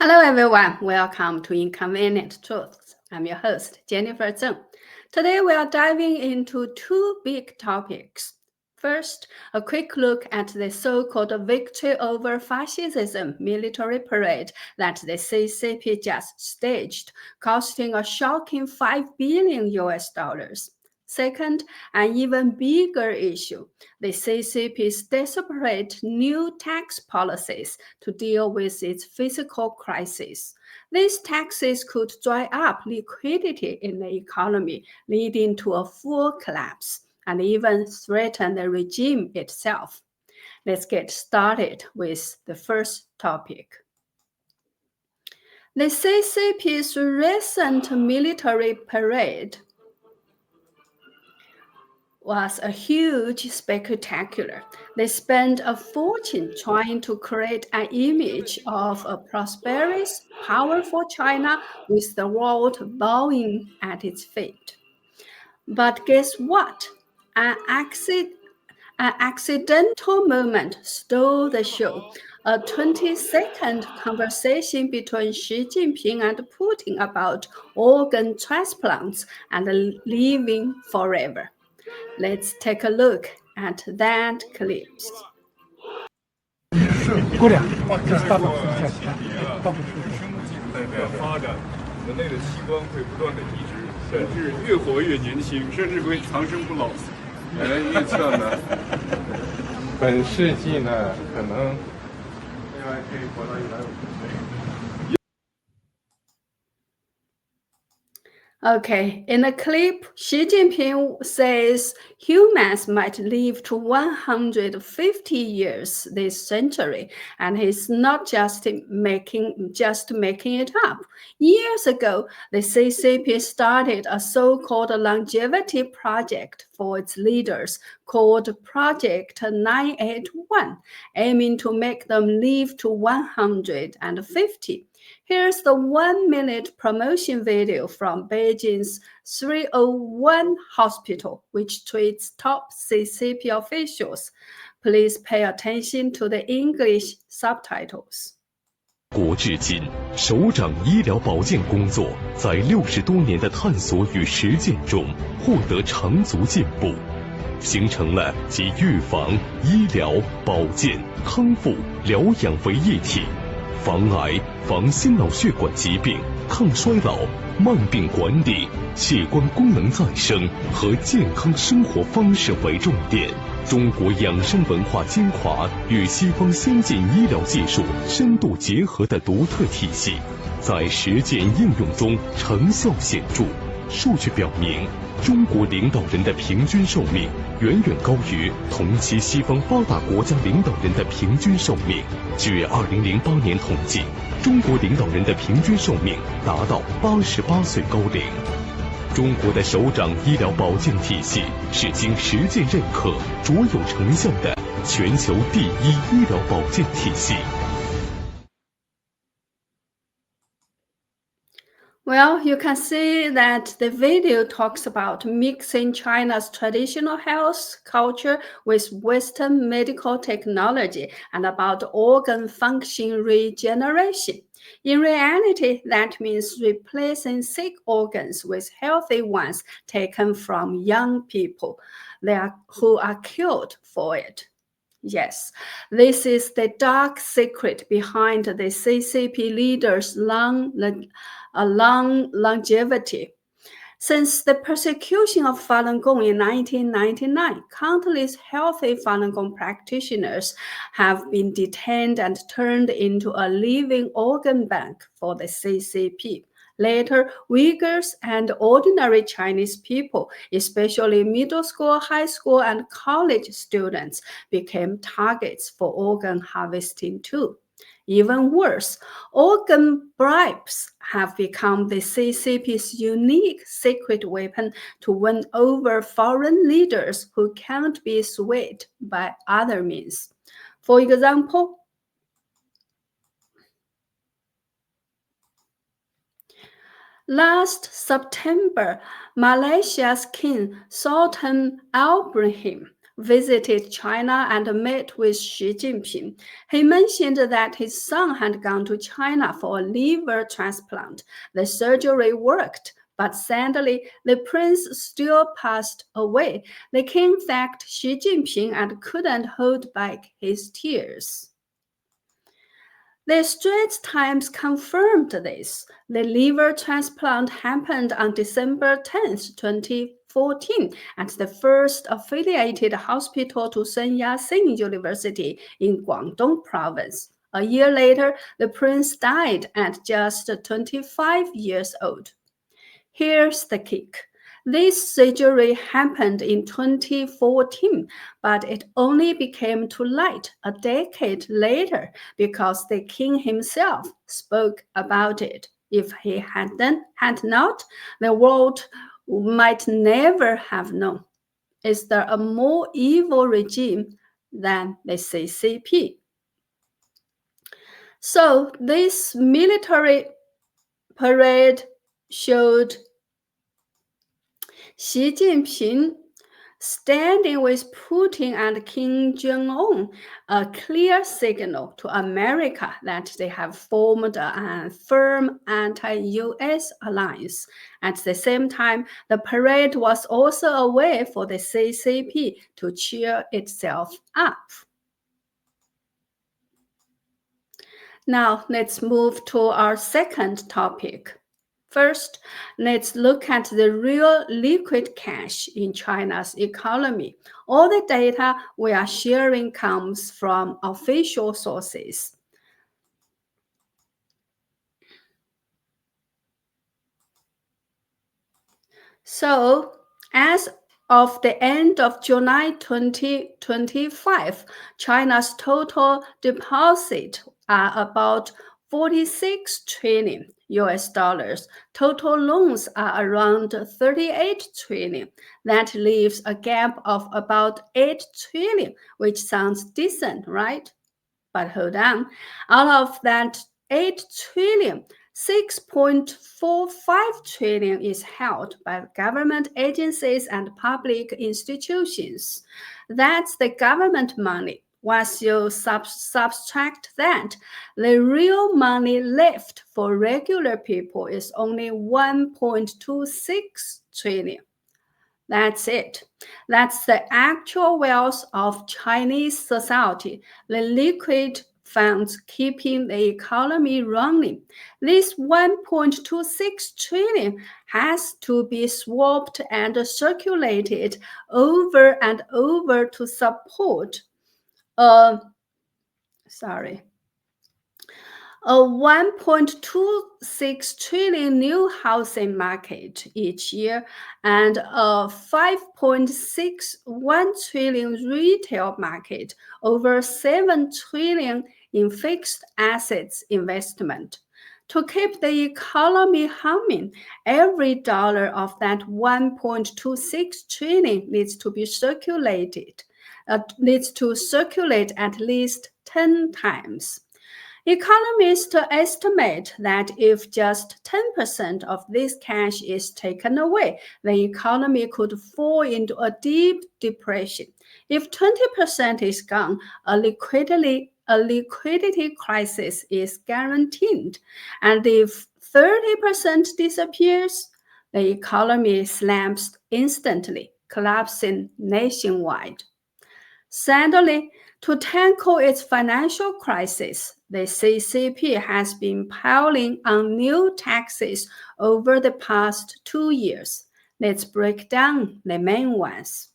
Hello everyone, welcome to Inconvenient Truths. I'm your host, Jennifer Zeng. Today we are diving into two big topics. First, a quick look at the so-called victory over fascism military parade that the CCP just staged, costing a shocking $5 billion. Second, an even bigger issue, the CCP's desperate new tax policies to deal with its fiscal crisis. These taxes could dry up liquidity in the economy, leading to a full collapse, and even threaten the regime itself. Let's get started with the first topic. The CCP's recent military parade was a huge spectacular. They spent a fortune trying to create an image of a prosperous, powerful China with the world bowing at its feet. But guess what? An accidental moment stole the show. A 20-second conversation between Xi Jinping and Putin about organ transplants and living forever. Let's take a look at that clip. 过两，这是大脑一下到处发展，人类的器官会不断的移植，甚至越活越年轻，甚至会长生不老。预测呢，本世纪呢，可能未来可以活到150岁。Okay, in the clip, Xi Jinping says humans might live to 150 years this century, and he's not just making it up. Years ago, the CCP started a so-called longevity project for its leaders called Project 981, aiming to make them live to 150. Here's the 1-minute promotion video from Beijing's 301 hospital, which treats top CCP officials. Please pay attention to the English subtitles. 国至今，首长医疗保健工作在60多年的探索与实践中获得长足进步，形成了集预防、医疗、保健、康复、疗养为一体。防癌、防心脑血管疾病、抗衰老、慢病管理、器官功能再生和健康生活方式为重点。中国养生文化精华与西方先进医疗技术深度结合的独特体系，在实践应用中成效显著。数据表明，中国领导人的平均寿命远远高于同期西方发达国家领导人的平均寿命。据2008年统计，中国领导人的平均寿命达到88岁高龄。中国的首长医疗保健体系是经实践认可、卓有成效的全球第一医疗保健体系。Well, you can see that the video talks about mixing China's traditional health culture with Western medical technology and about organ function regeneration. In reality, that means replacing sick organs with healthy ones taken from young people who are cured for it. Yes, this is the dark secret behind the CCP leaders' long longevity. Since the persecution of Falun Gong in 1999, countless healthy Falun Gong practitioners have been detained and turned into a living organ bank for the CCP. Later, Uyghurs and ordinary Chinese people, especially middle school, high school, and college students, became targets for organ harvesting too. Even worse, organ bribes have become the CCP's unique secret weapon to win over foreign leaders who can't be swayed by other means. For example, last September, Malaysia's King Sultan Ibrahim visited China and met with Xi Jinping. He mentioned that his son had gone to China for a liver transplant. The surgery worked, but sadly, the prince still passed away. The king thanked Xi Jinping and couldn't hold back his tears. The Straits Times confirmed this. The liver transplant happened on December 10, 2014, at the first affiliated hospital to Sun Yat-sen University in Guangdong province. A year later, the prince died at just 25 years old. Here's the kick. This surgery happened in 2014, but it only became to light a decade later because the king himself spoke about it. If he had not, the world might never have known. Is there a more evil regime than the CCP? So this military parade showed Xi Jinping standing with Putin and Kim Jong-un, a clear signal to America that they have formed a firm anti-US alliance. At the same time, the parade was also a way for the CCP to cheer itself up. Now, let's move to our second topic. First, let's look at the real liquid cash in China's economy. All the data we are sharing comes from official sources. So, as of the end of July 2025, China's total deposits are about 46 trillion US dollars. Total loans are around 38 trillion. That leaves a gap of about 8 trillion, which sounds decent, right? But hold on. Out of that 8 trillion, 6.45 trillion is held by government agencies and public institutions. That's the government money. Once you subtract that, the real money left for regular people is only 1.26 trillion. That's it. That's the actual wealth of Chinese society, the liquid funds keeping the economy running. This 1.26 trillion has to be swapped and circulated over and over to support a 1.26 trillion new housing market each year and a 5.61 trillion retail market, over 7 trillion in fixed assets investment. To keep the economy humming, every dollar of that 1.26 trillion needs to be circulated. Needs to circulate at least 10 times. Economists estimate that if just 10% of this cash is taken away, the economy could fall into a deep depression. If 20% is gone, a liquidity crisis is guaranteed. And if 30% disappears, the economy slumps instantly, collapsing nationwide. Sadly, to tackle its financial crisis, the CCP has been piling on new taxes over the past 2 years. Let's break down the main ones.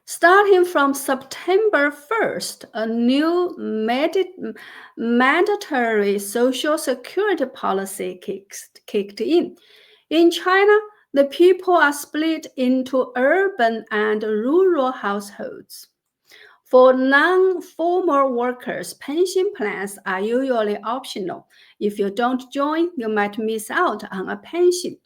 Starting from September 1st, a new mandatory social security policy kicked in. In China, the people are split into urban and rural households. For non-formal workers, pension plans are usually optional. If you don't join, you might miss out on a pension.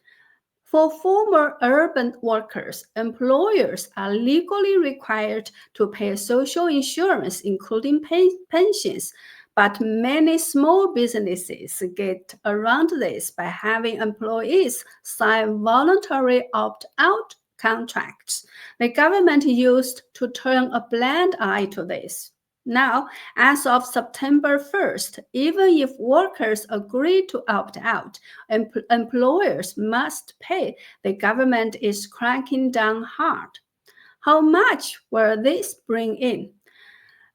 For former urban workers, employers are legally required to pay social insurance, including pensions, but many small businesses get around this by having employees sign voluntary opt-out contracts. The government used to turn a blind eye to this. Now, as of September 1st, even if workers agree to opt out, employers must pay. The government is cracking down hard. How much will this bring in?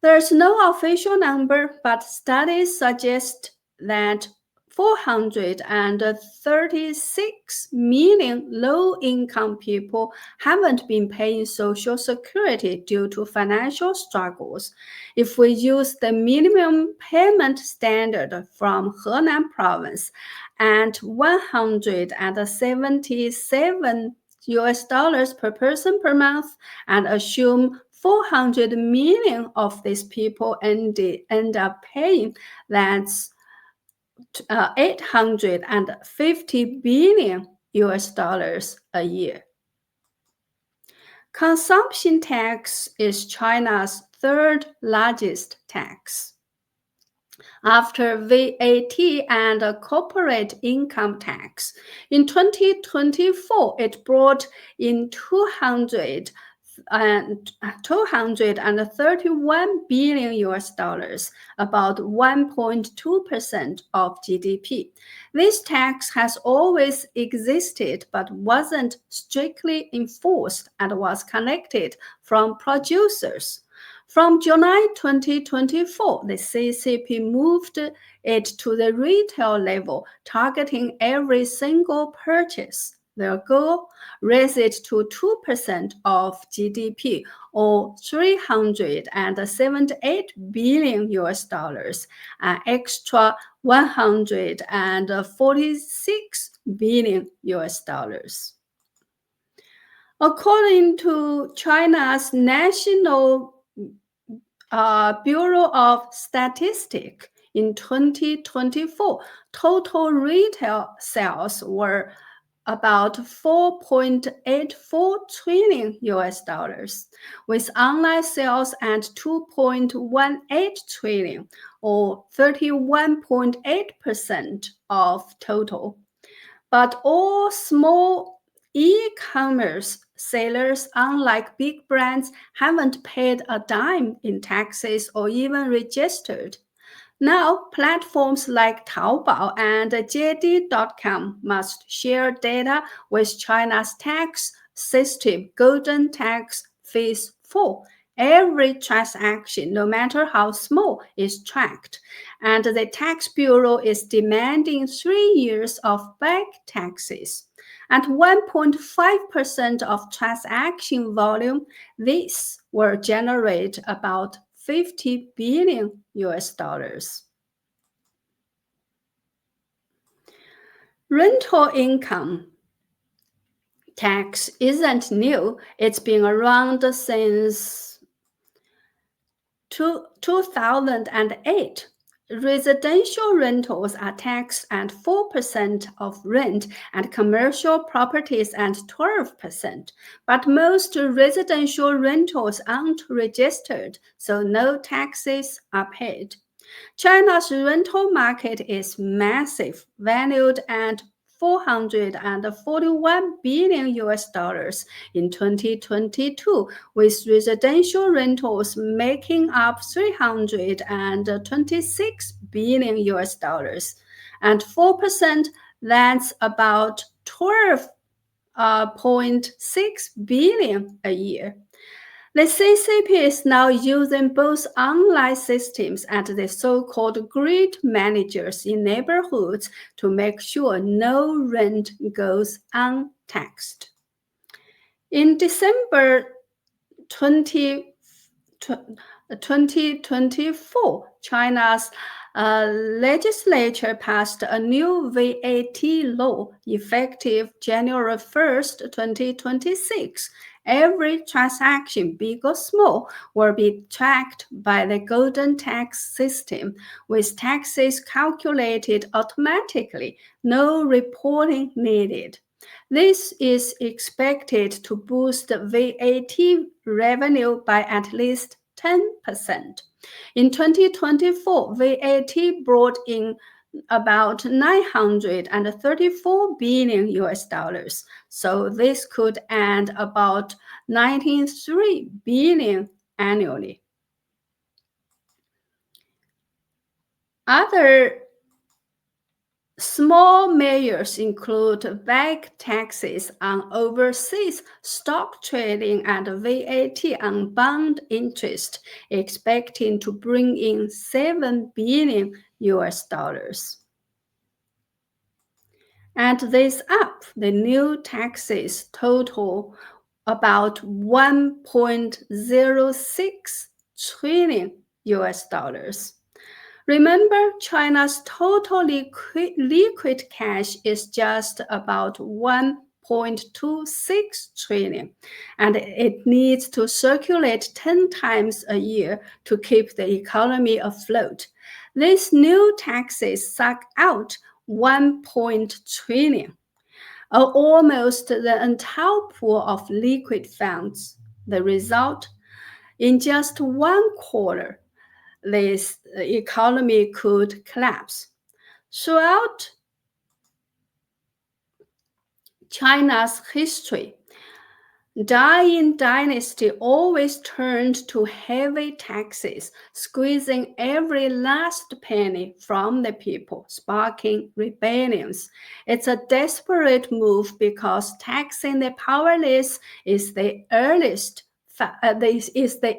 There's no official number, but studies suggest that 436 million low-income people haven't been paying Social Security due to financial struggles. If we use the minimum payment standard from Henan province and $177 per person per month and assume 400 million of these people end up paying, that's $850 billion a year. Consumption tax is China's third largest tax. After VAT and corporate income tax, in 2024, it brought in $231 billion, about 1.2% of GDP. This tax has always existed but wasn't strictly enforced and was collected from producers. From July 2024, the CCP moved it to the retail level, targeting every single purchase. Their goal: raise it to 2% of GDP, or $378 billion, an extra $146 billion. According to China's National Bureau of Statistics, in 2024, total retail sales were about $4.84 trillion, with online sales at $2.18 trillion, or 31.8% of total. But all small e-commerce sellers, unlike big brands, haven't paid a dime in taxes or even registered. Now, platforms like Taobao and JD.com must share data with China's tax system, Golden Tax Phase 4. Every transaction, no matter how small, is tracked, and the Tax Bureau is demanding 3 years of back taxes. At 1.5% of transaction volume, this will generate about $50 billion. Rental income tax isn't new. It's been around since 2008. Residential rentals are taxed at 4% of rent and commercial properties at 12%. But most residential rentals aren't registered, so no taxes are paid. China's rental market is massive, valued at $441 billion in 2022, with residential rentals making up $326 billion, and 4%, that's about $12.6 billion a year. The CCP is now using both online systems and the so-called grid managers in neighborhoods to make sure no rent goes untaxed. In December 2024, China's legislature passed a new VAT law effective January 1st, 2026. Every transaction, big or small, will be tracked by the Golden Tax system, with taxes calculated automatically, no reporting needed. This is expected to boost VAT revenue by at least 10%. In 2024, VAT brought in about 934 billion US dollars. So this could add about 93 billion annually. Other small measures include back taxes on overseas stock trading and VAT on bond interest, expecting to bring in 7 billion US dollars. Add this up, the new taxes total about 1.06 trillion US dollars. Remember, China's total liquid cash is just about 1.26 trillion, and it needs to circulate 10 times a year to keep the economy afloat. These new taxes suck out 1 trillion, almost the entire pool of liquid funds. The result, in just 1 quarter, this economy could collapse. Throughout China's history, dying dynasty always turned to heavy taxes, squeezing every last penny from the people, sparking rebellions. It's a desperate move because taxing the powerless is the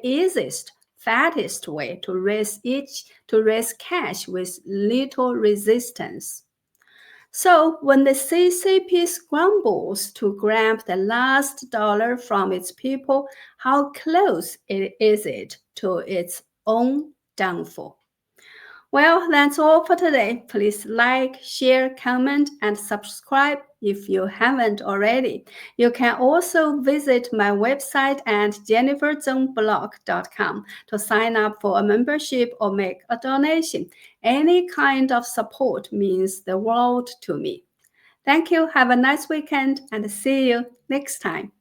easiest, fattest way to raise cash with little resistance. So when the CCP scrambles to grab the last dollar from its people, how close is it to its own downfall? Well, that's all for today. Please like, share, comment, and subscribe if you haven't already. You can also visit my website at jenniferzengblog.com to sign up for a membership or make a donation. Any kind of support means the world to me. Thank you. Have a nice weekend and see you next time.